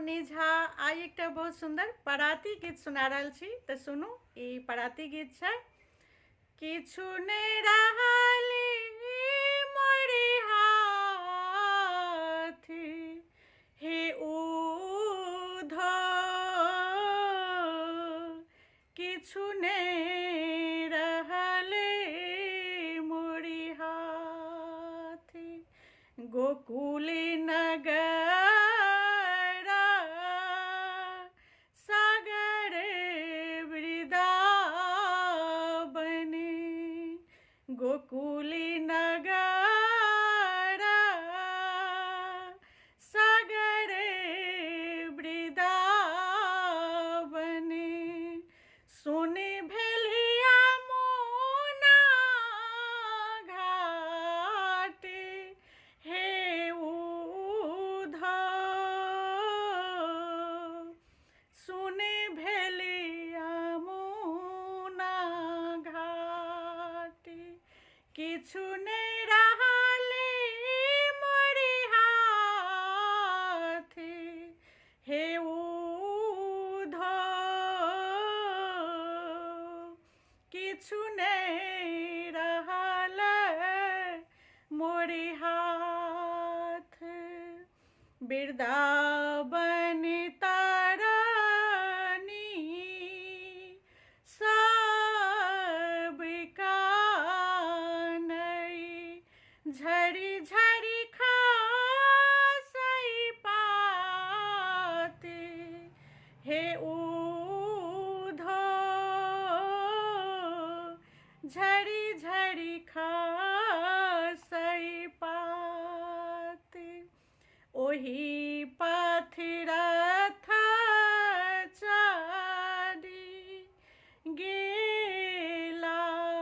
झा आई एक बहुत सुंदर पराती गीत सुना रहल छी तो सुनू। ई पराती गीत छै। किछु नहीं रहल मोरी हाथी हे उधो, किछु नहीं रहल मोरी हाथी गोकुल नगर गोकुल नगर सागर वृंदावन सुन भेलिया मोना घाट हे उधो, सुन भेलिया मोना घाट किछु नहीं रहल मोरी हाथी हे उधो, किछु नहीं रहल मोरी हाथ वृंदावन तारनी सब झरी झरी खासई पात हे उधो, झरी झरी खासई पात ओही पथरथ चारी गेला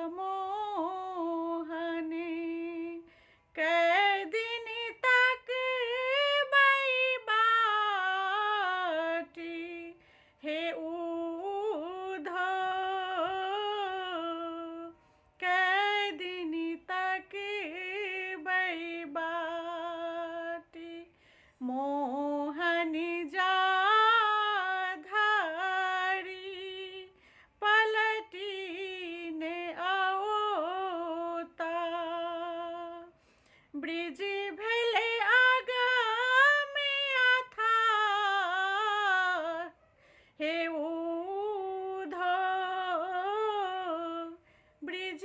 मोहने कै दिन तक बाटी हे उधो, कै दिन तक बाटी मोहन जा धारी पलटी ने आओता ब्रिज भेले आगमे था हे उधो, ब्रिज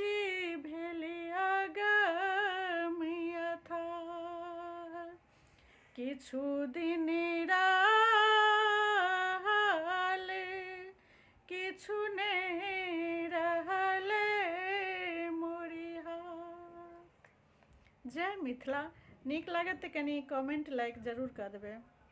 भेले आगमे था किछु दिन रहल किछु नहीं रहल मोरी हाथ। जय मिथिला। नीक लागत तो कनी कमेंट लाइक जरूर कर देबे।